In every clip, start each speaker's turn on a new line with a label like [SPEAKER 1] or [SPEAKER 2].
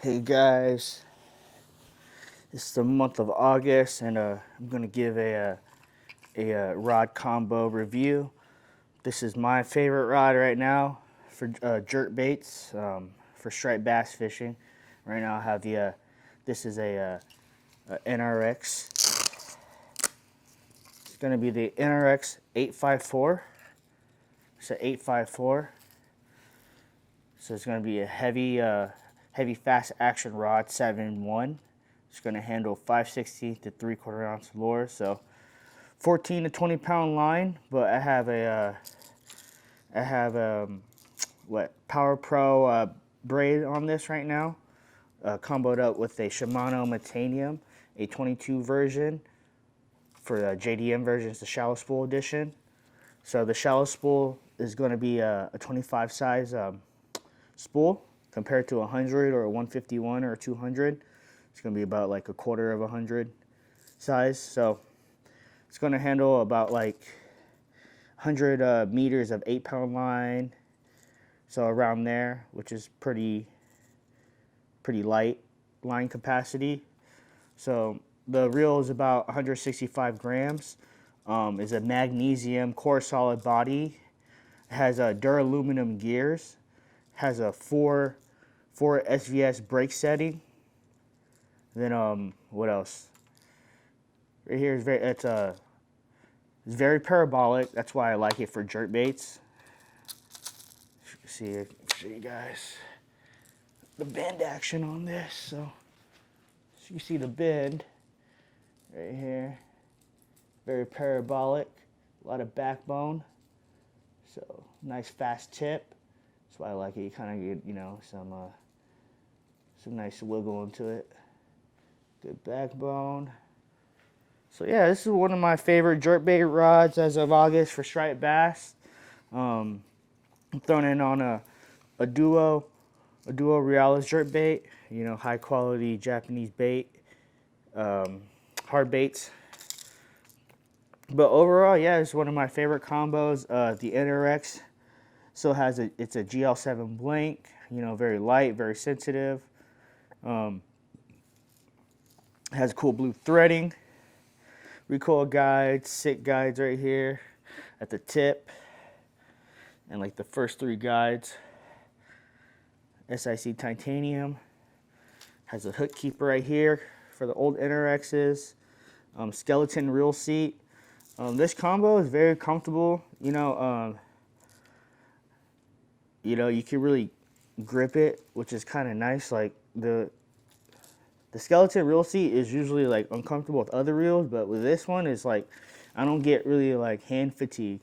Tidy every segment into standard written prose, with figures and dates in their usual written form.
[SPEAKER 1] Hey guys, it's the month of August, and I'm gonna give a rod combo review. This is my favorite rod right now for jerk baits for striped bass fishing. Right now I have this is a NRX. It's gonna be the NRX 854. It's an 854. So it's gonna be a heavy fast action rod 7-1. It's going to handle 5/16 to 3/4 ounce lure, so 14 to 20 pound line. But I have Power Pro braid on this right now, comboed up with a Shimano Metanium, a 22 version. For the JDM version, it's the shallow spool edition. So the shallow spool is going to be a 25 size spool compared to a 100 or a 151 or a 200. It's going to be about like a quarter of 100 size. So it's going to handle about like 100 meters of 8-pound line. So around there, which is pretty light line capacity. So the reel is about 165 grams. Is a magnesium core solid body. It has a duraluminum gears. Has a 4 SVS brake setting. Then what else? Right here is it's very parabolic. That's why I like it for jerk baits. As you can see, I can show you guys the bend action on this. So you see the bend right here. Very parabolic. A lot of backbone. So nice fast tip. That's why I like it. You kind of get some nice wiggle into it. Good backbone. So yeah, this is one of my favorite jerkbait rods as of August for striped bass. I'm throwing in on a duo Realis jerkbait. You know, high quality Japanese bait, hard baits. But overall, yeah, it's one of my favorite combos. The NRX still has it's a GL7 blank. You know, very light, very sensitive. Has cool blue threading, recoil guides, SICK guides right here at the tip, and like the first 3 guides. SIC titanium. Has a hook keeper right here for the old NRXs. Skeleton reel seat. This combo is very comfortable. You know, you can really grip it, which is kind of nice. Like the skeleton reel seat is usually like uncomfortable with other reels, but with this one, it's like I don't get really like hand fatigue,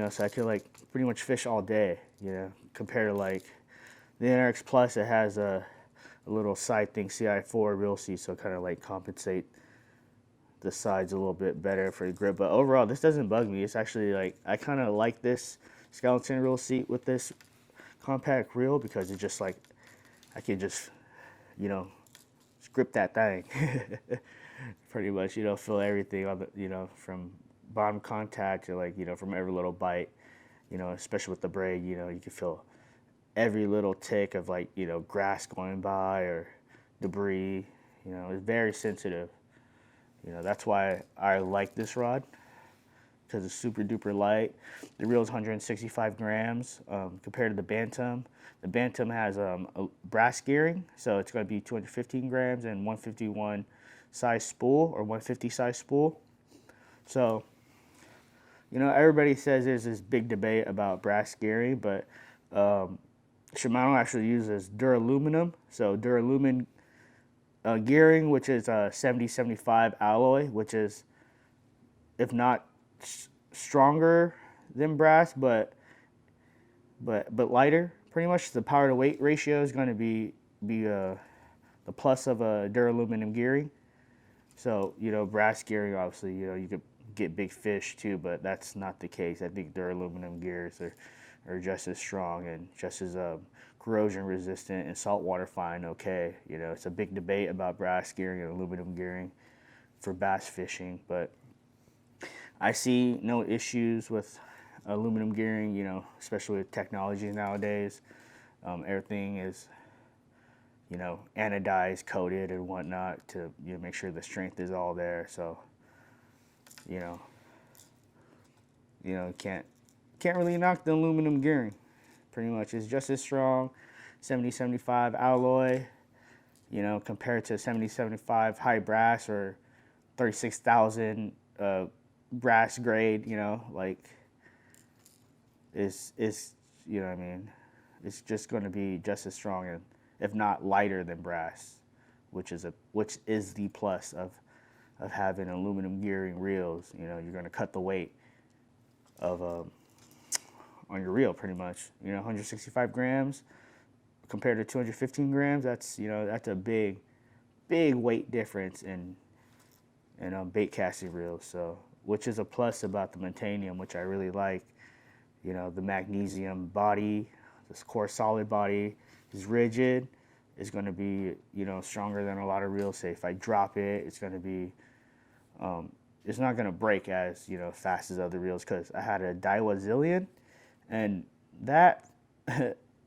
[SPEAKER 1] so I can like pretty much fish all day, compared to like the NRX Plus. It has a little side thing, CI4 reel seat, so kind of like compensate the sides a little bit better for the grip. But overall, this doesn't bug me. It's actually like I kind of like this skeleton reel seat with this compact reel because it's just like I can just grip that thing pretty much, feel everything on the, from bottom contact to like, from every little bite, especially with the braid, you can feel every little tick of like, grass going by or debris, it's very sensitive. That's why I like this rod, because it's super duper light. The reel is 165 grams compared to the Bantam. The Bantam has a brass gearing, so it's going to be 215 grams and 151 size spool or 150 size spool. So, everybody says there's this big debate about brass gearing, but Shimano actually uses duraluminum. So duralumin gearing, which is a 70-75 alloy, which is, if not stronger than brass, but lighter. Pretty much the power to weight ratio is going to be the plus of a duraluminum gearing. So brass gearing, obviously, you could get big fish too, but that's not the case. I think duraluminum gears are just as strong and just as corrosion resistant and saltwater fine. Okay, it's a big debate about brass gearing and aluminum gearing for bass fishing, but I see no issues with aluminum gearing, especially with technology nowadays. Everything is, you know, anodized, coated, and whatnot to, you know, make sure the strength is all there. So, you know, can't really knock the aluminum gearing. Pretty much, it's just as strong. 7075 alloy, you know, compared to 7075 high brass or 36,000 brass grade. You know, like is you know what I mean. It's just going to be just as strong, and if not lighter than brass, which is the plus of having aluminum gearing reels. You know, you're going to cut the weight of on your reel pretty much. You know, 165 grams compared to 215 grams. That's, you know, that's a big weight difference in bait casting reels. So, which is a plus about the Metanium, which I really like. You know, the magnesium body, this core solid body is rigid. It's going to be, you know, stronger than a lot of reels. Say if I drop it, it's going to be, it's not going to break as, you know, fast as other reels, because I had a Daiwa Zillion, and that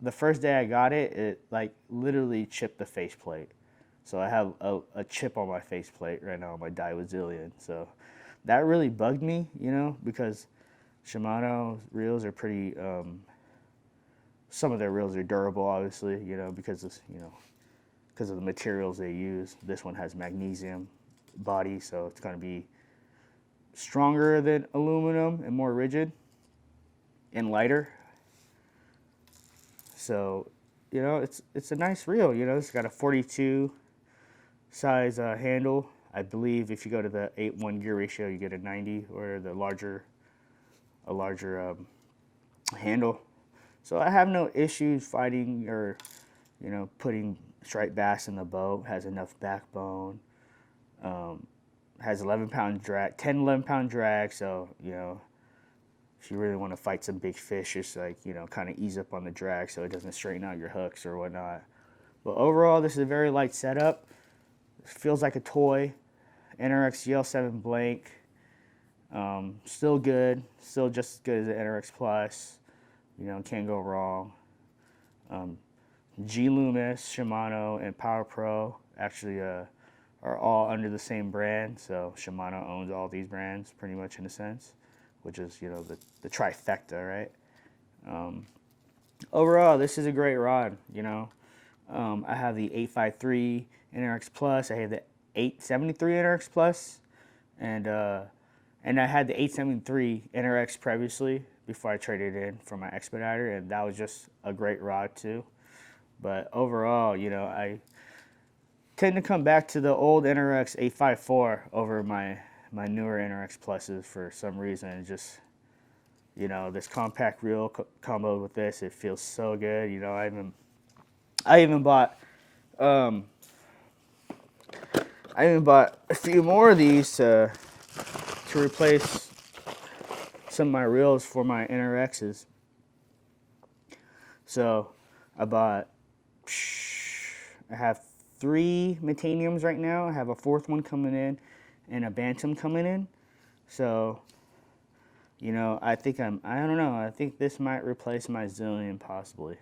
[SPEAKER 1] the first day I got it, it like literally chipped the faceplate. So I have a chip on my faceplate right now on my Daiwa Zillion. So that really bugged me, you know, because Shimano reels are pretty, some of their reels are durable, obviously, you know, because of, you know, because of the materials they use. This one has magnesium body, so it's going to be stronger than aluminum and more rigid and lighter. So, you know, it's a nice reel. You know, it's got a 42 size handle. I believe if you go to the 8:1 gear ratio, you get a 90, or the larger handle. So I have no issues fighting or, you know, putting striped bass in the boat. Has enough backbone. Has 11-pound drag, 11-pound drag. So, you know, if you really want to fight some big fish, just like, you know, kind of ease up on the drag so it doesn't straighten out your hooks or whatnot. But overall, this is a very light setup. It feels like a toy. NRX GL7 blank. Still good. Still just as good as the NRX Plus. You know, can't go wrong. G.Loomis, Shimano, and Power Pro actually are all under the same brand. So Shimano owns all these brands pretty much in a sense, which is, you know, the trifecta, right? Overall, this is a great rod, you know. I have the 853 NRX Plus. I have the 873 NRX Plus, and I had the 873 NRX previously before I traded in for my Expediter, and that was just a great rod too. But overall, you know, I tend to come back to the old NRX 854 over my newer NRX Pluses for some reason. It just, you know, this compact reel combo with this, it feels so good. You know, I even bought a few more of these to replace some of my reels for my NRXs. So I have 3 Metaniums right now. I have a 4th one coming in and a Bantam coming in. So, you know, I don't know. I think this might replace my Zillion possibly.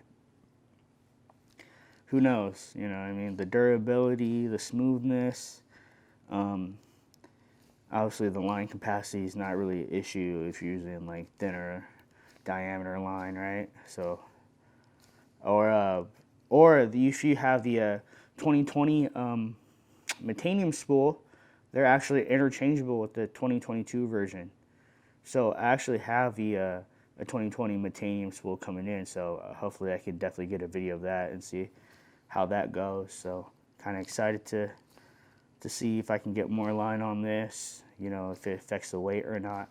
[SPEAKER 1] Who knows? You know, I mean, the durability, the smoothness. Obviously, the line capacity is not really an issue if you're using like thinner diameter line, right? So, or if you have the 2020 Metanium spool, they're actually interchangeable with the 2022 version. So I actually have a 2020 Metanium spool coming in, so hopefully I can definitely get a video of that and see how that goes. So kind of excited to see if I can get more line on this, you know, if it affects the weight or not.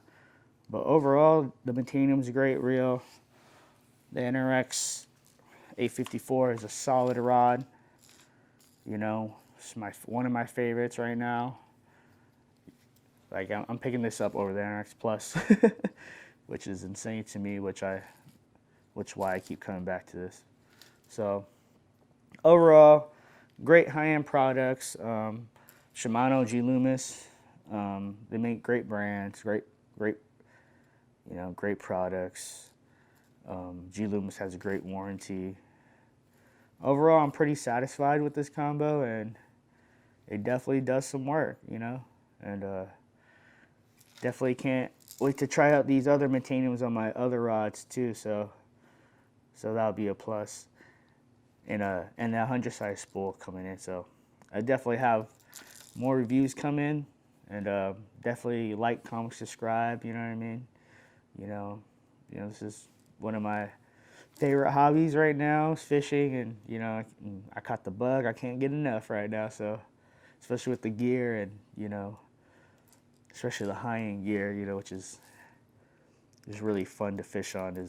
[SPEAKER 1] But overall, the Metanium's a great reel. The NRX 854 is a solid rod. You know, it's one of my favorites right now. Like, I'm picking this up over the NRX Plus, which is insane to me, which why I keep coming back to this. So overall, great high-end products. Shimano, G.Loomis, they make great brands, great, you know, great products. G.Loomis has a great warranty. overall, I'm pretty satisfied with this combo, and it definitely does some work, you know, and definitely can't wait to try out these other Metaniums on my other rods too. So that'll be a plus, and that 100 size spool coming in. So I definitely have more reviews come in, and definitely like, comment, subscribe. You know what I mean? You know, this is one of my favorite hobbies right now is fishing, and you know, I caught the bug. I can't get enough right now. So especially with the gear, and you know, especially the high-end gear, you know, which is really fun to fish on, is